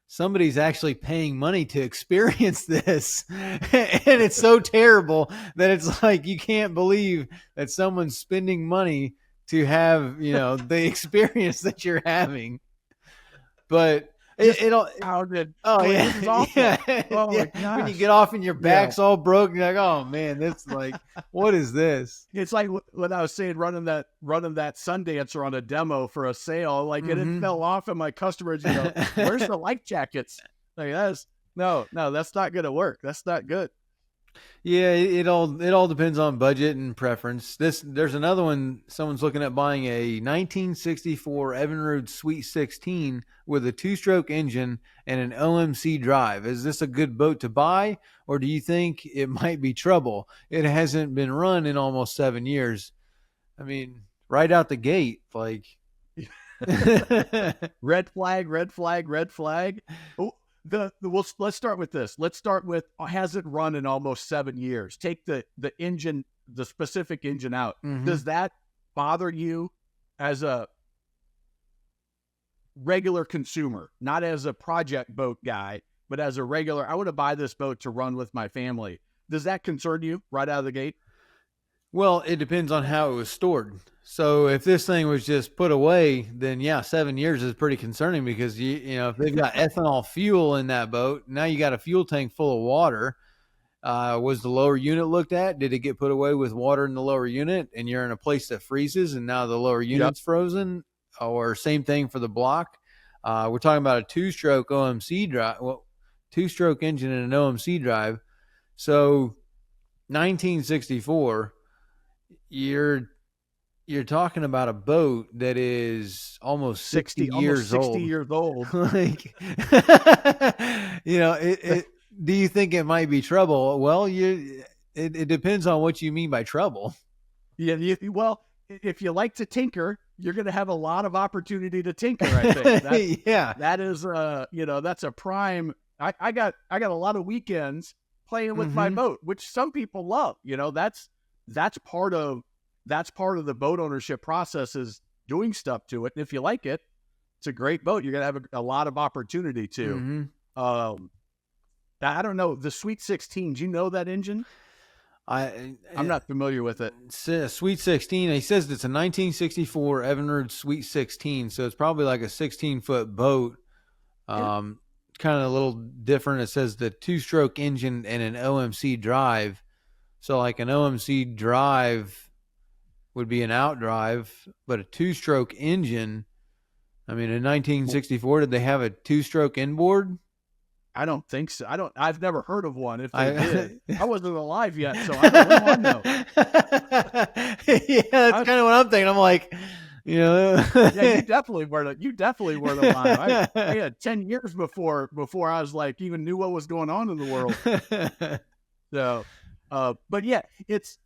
somebody's actually paying money to experience this. And it's so terrible that it's like you can't believe that someone's spending money to have, the experience that you're having. But it'll sounded. Oh yeah, this is awful. yeah. Oh my gosh. When you get off and your back's all broken, you're like, oh man, that's like, what is this? It's like when I was saying running that Sundancer on a demo for a sale, like it fell off, and my customers, where's the life jackets? Like that's not gonna work. That's not good. Yeah, it all depends on budget and preference. There's another one. Someone's looking at buying a 1964 Evinrude Sweet 16 with a 2-stroke engine and an OMC drive. Is this a good boat to buy, or do you think it might be trouble? It hasn't been run in almost 7 years. I mean, right out the gate, like red flag. Oh. Let's start with this. Let's start with hasn't run in almost 7 years. Take the engine, the specific engine out. Does that bother you as a regular consumer, not as a project boat guy, but as a regular? I want to buy this boat to run with my family. Does that concern you right out of the gate? Well, it depends on how it was stored. So if this thing was just put away, then yeah, 7 years is pretty concerning, because if they've got ethanol fuel in that boat, now you got a fuel tank full of water. Was the lower unit looked at? Did it get put away with water in the lower unit, and you're in a place that freezes and now the lower unit's frozen? Or same thing for the block. We're talking about a 2-stroke OMC drive, 2-stroke engine and an OMC drive. So 1964. You're talking about a boat that is almost 60 years old. 60 years old. Like, do you think it might be trouble? Well, it depends on what you mean by trouble. Yeah. Well, if you like to tinker, you're going to have a lot of opportunity to tinker. I think. That is, that's a prime. I got a lot of weekends playing with my boat, which some people love. That's part of the boat ownership process, is doing stuff to it. And if you like it, It's a great boat. You're gonna have a lot of opportunity too. Mm-hmm. I don't know the Sweet 16. Do you know that engine? I'm not familiar with it. Sweet 16. He says it's a 1964 Evinrude Sweet 16, so it's probably like a 16-foot boat. Kind of a little different. It says the 2-stroke engine and an OMC drive. So like an OMC drive would be an outdrive, but a 2-stroke engine. I mean, in 1964, did they have a 2-stroke inboard? I don't think so. I've never heard of one. If they did, I wasn't alive yet, so I don't know. Yeah, that's kind of what I'm thinking. I'm like, yeah, you definitely weren't alive. I had 10 years before I was like even knew what was going on in the world. So, but yeah, this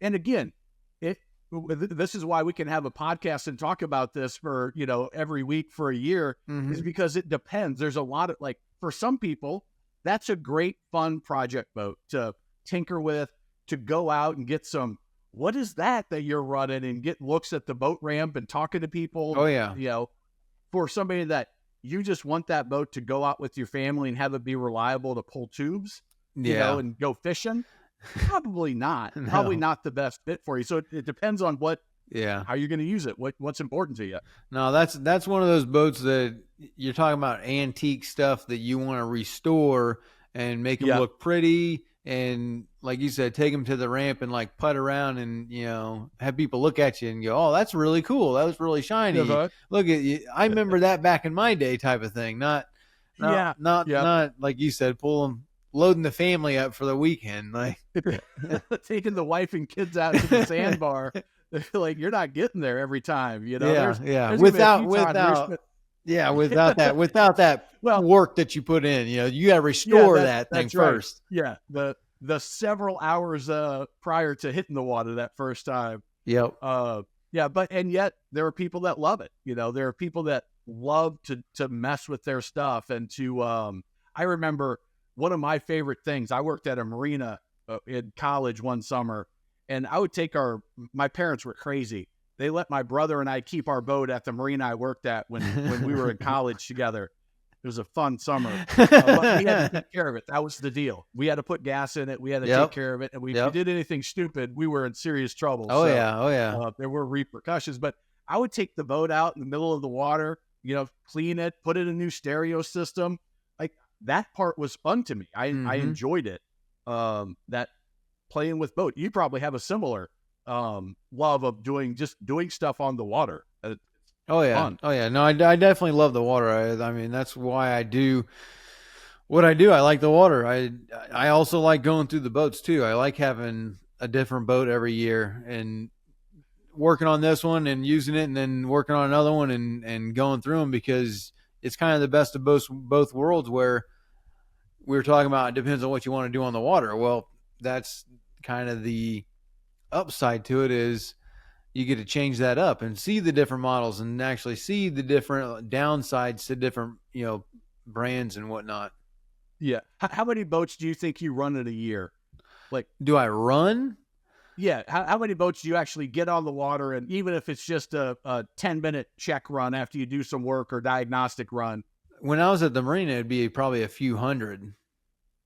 is why we can have a podcast and talk about this for every week for a year, is because it depends. There's a lot of for some people, that's a great fun project boat to tinker with, to go out and get some. What is that you're running and get looks at the boat ramp and talking to people? Oh yeah. For somebody that you just want that boat to go out with your family and have it be reliable to pull tubes, and go fishing. Probably not. No. Probably not the best fit for you. So it depends on how you're going to use it. What's important to you. No, that's one of those boats that you're talking about, antique stuff that you want to restore and make them look pretty. And like you said, take them to the ramp and putt around and, have people look at you and go, oh, that's really cool. That was really shiny. Look at you. I remember that back in my day type of thing. Not like you said, loading the family up for the weekend. Taking the wife and kids out to the sandbar. You're not getting there every time, There's without that work that you put in, you got to restore that thing first. Right. Yeah. The several hours prior to hitting the water that first time. Yep. And yet there are people that love it. There are people that love to mess with their stuff and to. I remember one of my favorite things. I worked at a marina in college one summer, and I would take my parents were crazy. They let my brother and I keep our boat at the marina I worked at when we were in college together. It was a fun summer. But we had to take care of it. That was the deal. We had to put gas in it. We had to take care of it. And if we did anything stupid, we were in serious trouble. There were repercussions. But I would take the boat out in the middle of the water, clean it, put in a new stereo system. That part was fun to me. I enjoyed it. That playing with boat. You probably have a similar love of doing stuff on the water. Fun. Oh yeah. No, I definitely love the water. I mean, that's why I do what I do. I like the water. I also like going through the boats too. I like having a different boat every year and working on this one and using it, and then working on another one and going through them, because it's kind of the best of both worlds, where we were talking about it depends on what you want to do on the water. Well, that's kind of the upside to it, is you get to change that up and see the different models and actually see the different downsides to different, brands and whatnot. Yeah. How many boats do you think you run in a year? Do I run? Yeah. How many boats do you actually get on the water? And even if it's just a 10-minute check run after you do some work or diagnostic run. When I was at the marina, it'd be probably a few hundred.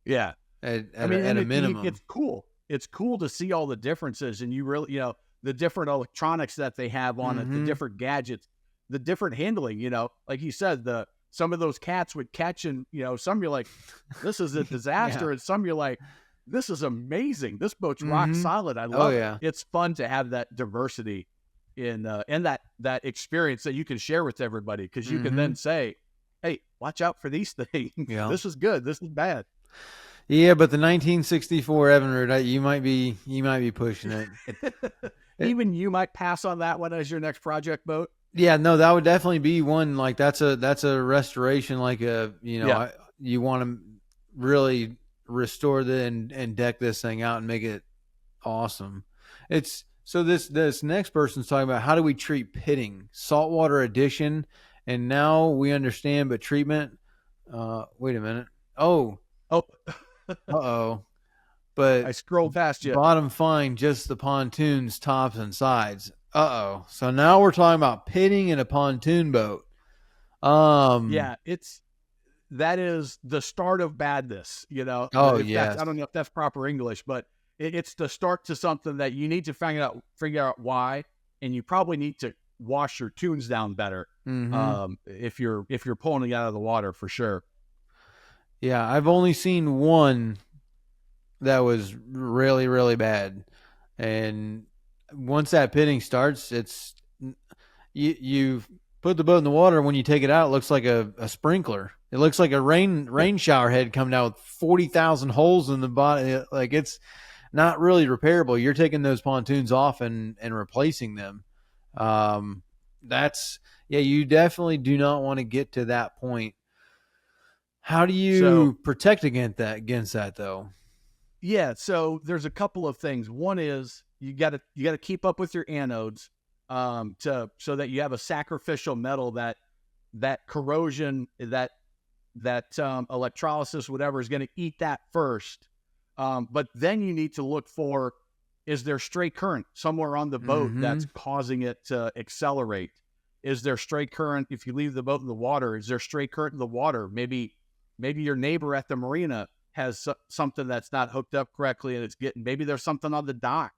Yeah. At a minimum. It's cool. It's cool to see all the differences, and you really, the different electronics that they have on it, the different gadgets, the different handling, like you said, some of those cats would catch, and, some you're like, this is a disaster. And some you're like, this is amazing. This boat's rock solid. I love it. It's fun to have that diversity and that experience that you can share with everybody. 'Cause you can then say, hey, watch out for these things. Yeah. This is good. This is bad. Yeah, but the 1964 Evinrude, you might be pushing it. Even you might pass on that one as your next project boat. Yeah, no, that would definitely be one. That's a restoration. You want to really restore and deck this thing out and make it awesome. So this next person's talking about, how do we treat pitting, saltwater addition, and now we understand, but treatment. Wait a minute. Oh. Uh-oh. But I scrolled past you. Bottom fine, just the pontoons, tops, and sides. Uh-oh. So now we're talking about pitting in a pontoon boat. Um, Yeah, that is the start of badness. oh If that's, yes. I don't know if that's proper English, but it's the start to something that you need to figure out why, and you probably need to wash your tunes down better. Mm-hmm. If you're pulling it out of the water for sure. Yeah, I've only seen one that was really, really bad. And once that pitting starts, you put the boat in the water. When you take it out, it looks like a sprinkler. It looks like a rain shower head coming out with 40,000 holes in the bottom. Like, it's not really repairable. You're taking those pontoons off and replacing them. Um, that's yeah. You definitely do not want to get to that point. How do So you protect against that though? yeah, so there's a couple of things. One is you got to keep up with your anodes, to so that you have a sacrificial metal that corrosion, that electrolysis, whatever, is going to eat that first. But then you need to look for, is there stray current somewhere on the boat Mm-hmm. that's causing it to accelerate? Is there stray current if you leave the boat in the water? Is there stray current in the water? Maybe your neighbor at the marina has something that's not hooked up correctly, and maybe there's something on the dock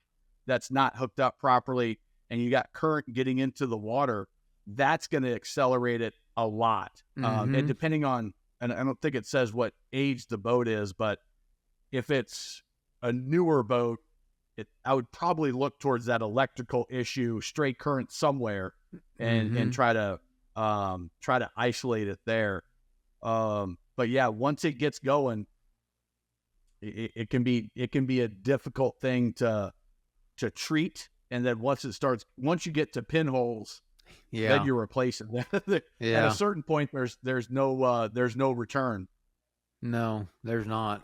that's not hooked up properly, and you got current getting into the water. That's going to accelerate it a lot. And Mm-hmm. depending on, and I don't think it says what age the boat is, but if it's a newer boat, I would probably look towards that electrical issue, stray current somewhere, and Mm-hmm. try to isolate it there. But yeah, once it gets going, it can be a difficult thing to treat, and then once you get to pinholes, then Yeah. you replace it. At a Yeah. certain point, there's no return. No, there's not.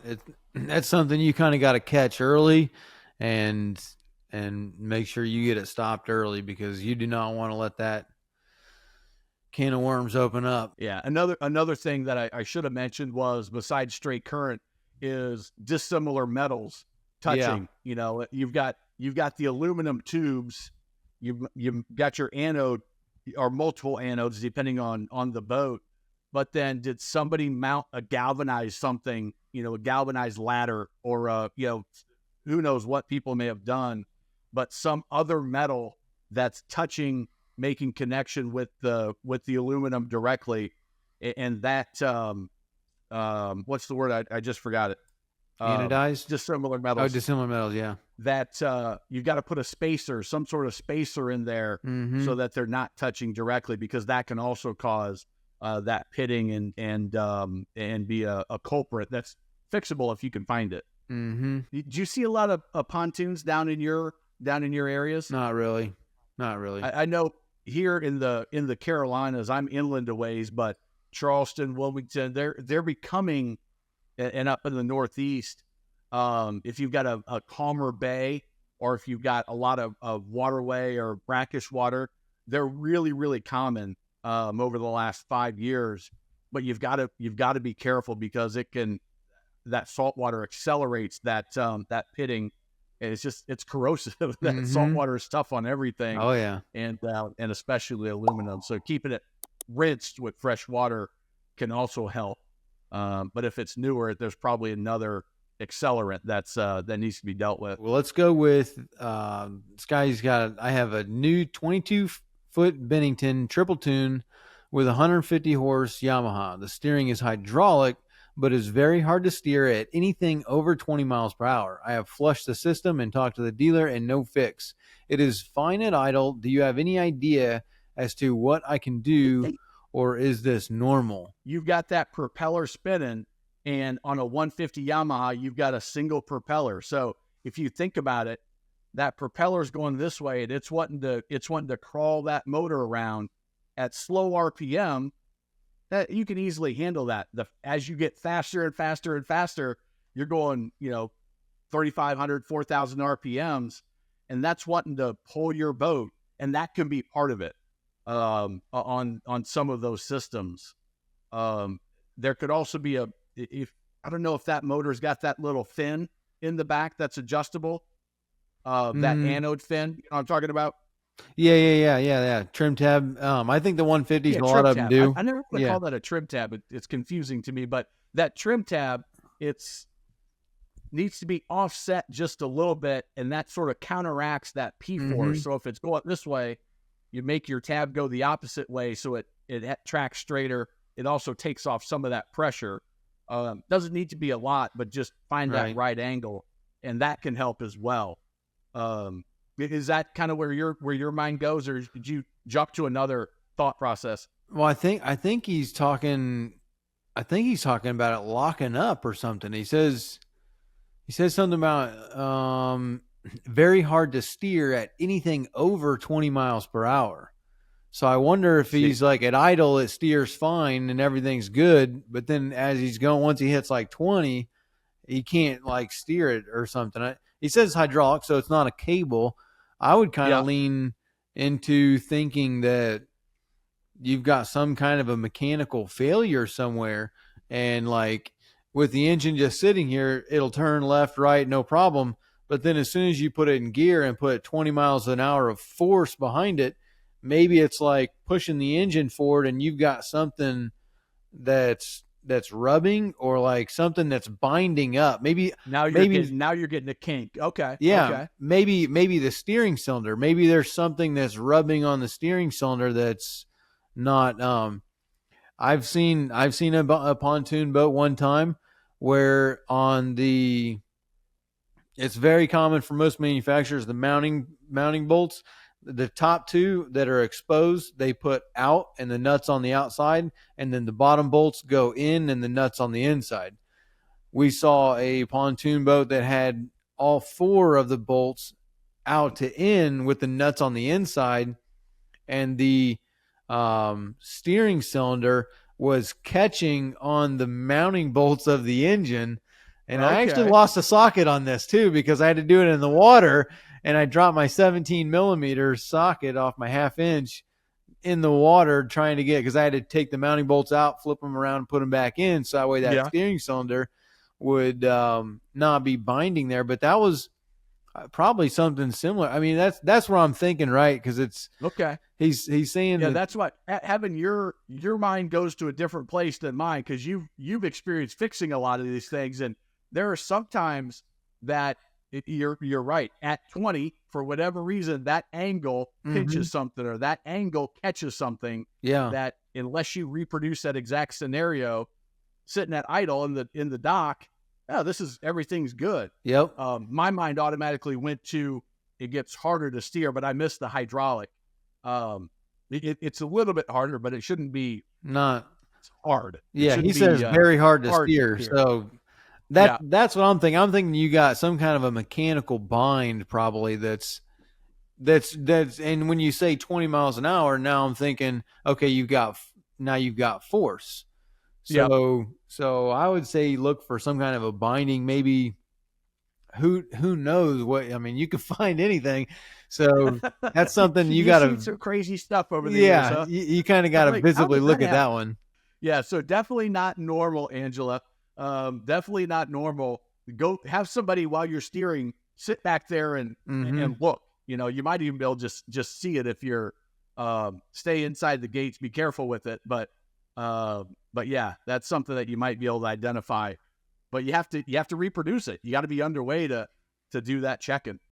That's something you kind of got to catch early, and make sure you get it stopped early because you do not want to let that can of worms open up. Yeah. Another thing that I should have mentioned was, besides straight current, is dissimilar metals Yeah. touching. You've got the aluminum tubes. You've got your anode, or multiple anodes depending on the boat. But then, did somebody mount a galvanized something? A galvanized ladder, or who knows what people may have done, but some other metal that's touching, making connection with the aluminum directly, and that, what's the word? I just forgot it. Anodized. Dissimilar Oh, metals, dissimilar metals. Yeah. that you've got to put some sort of spacer in there, Mm-hmm. so that they're not touching directly, because that can also cause that pitting, and be a culprit that's fixable if you can find it. Mm-hmm. Do you see a lot of pontoons down in your areas? Not really. Not really. I know here in the Carolinas, I'm inland a ways, but Charleston, Wilmington, they're becoming, and up in the Northeast, if you've got a calmer bay, or if you've got a lot of waterway or brackish water, they're really, really common over the last 5 years. But you've got to be careful, because that salt water accelerates that pitting, and it's corrosive. That salt Mm-hmm. water is tough on everything, Oh yeah. and especially aluminum. So keeping it rinsed with fresh water can also help. But if it's newer, there's probably another accelerant that needs to be dealt with. Well, let's go with Sky's got. I have a new 22-foot Bennington triple tune with 150 horse Yamaha. The steering is hydraulic, but is very hard to steer at anything over 20 miles per hour. I have flushed the system and talked to the dealer, and no fix. It is fine at idle. Do you have any idea as to what I can do, or is this normal? You've got that propeller spinning, and on a 150 Yamaha, you've got a single propeller. So if you think about it, that propeller's going this way, and it's wanting to crawl that motor around at slow RPM. That you can easily handle that. As you get faster and faster and faster, you're going 3,500, 4,000 RPMs, and that's wanting to pull your boat, and that can be part of it. On some of those systems, there could also be if I don't know if that motor's got that little fin in the back that's adjustable. That Mm, anode fin, I'm talking about. Yeah. Trim tab. I think the 150s, Yeah, a lot trim of them tab. do. I never want to Yeah. call that a trim tab. It's confusing to me, but that trim tab, it's needs to be offset just a little bit, and that sort of counteracts that P force. Mm-hmm. So if it's going this way, you make your tab go the opposite way, so it tracks straighter. It also takes off some of that pressure. Doesn't need to be a lot, but just find that Right. right angle, and that can help as well. Is that kind of where your mind goes, or did you jump to another thought process? Well, I think he's talking. I think he's talking about it locking up or something. He says something about very hard to steer at anything over 20 miles per hour. So I wonder if See, he's like at idle, it steers fine and everything's good, but then as he's going, once he hits like 20, he can't like steer it or something. He says hydraulic, so it's not a cable. I would kind yeah. of lean into thinking that you've got some kind of a mechanical failure somewhere, and like with the engine just sitting here, it'll turn left, right, no problem. But then as soon as you put it in gear and put 20 miles an hour of force behind it, maybe it's like pushing the engine forward and you've got something that's rubbing, or like something that's binding up. Maybe Now you're getting a kink. Okay, yeah, okay. maybe the steering cylinder. Maybe there's something that's rubbing on the steering cylinder that's not. I've seen a pontoon boat one time where on the it's very common for most manufacturers, the mounting bolts, the top two that are exposed, they put out and the nuts on the outside, and then the bottom bolts go in and the nuts on the inside. We saw a pontoon boat that had all four of the bolts out to in with the nuts on the inside, and the steering cylinder was catching on the mounting bolts of the engine. And I actually Okay. lost a socket on this too, because I had to do it in the water, and I dropped my 17 millimeter socket off my half inch in the water trying to get, because I had to take the mounting bolts out, flip them around, and put them back in, so that way that Yeah. steering cylinder would not be binding there. But that was probably something similar. I mean, that's what I'm thinking, right? Because it's Okay. he's saying Yeah, that. that's what having your mind goes to a different place than mine, because you've experienced fixing a lot of these things, and there are sometimes that you're right at 20, for whatever reason, that angle Mhm. pinches something, or that angle catches something Yeah. that, unless you reproduce that exact scenario sitting at idle in the dock, oh, everything's good. Yep. My mind automatically went to, it gets harder to steer, but I missed the hydraulic. It's a little bit harder, but it shouldn't be Not. hard. It Yeah. He shouldn't be says very hard to hard to steer. steer. So Yeah, that's what I'm thinking. I'm thinking you got some kind of a mechanical bind probably that's and when you say 20 miles an hour, now I'm thinking, okay, you've got force. yeah. So I would say look for some kind of a binding, maybe. Who knows what? I mean, you can find anything. So that's something you You've got seen to. some crazy stuff over the years, Yeah, huh? you kind of got I'm to like, how visibly does that look at that happen? one. Yeah, so definitely not normal, Angela. Definitely not normal. Go have somebody, while you're steering, sit back there Mm-hmm. and look. You might even be able to just see it if you're stay inside the gates. Be careful with it, but yeah, that's something that you might be able to identify. But you have to reproduce it. You got to be underway to do that checking.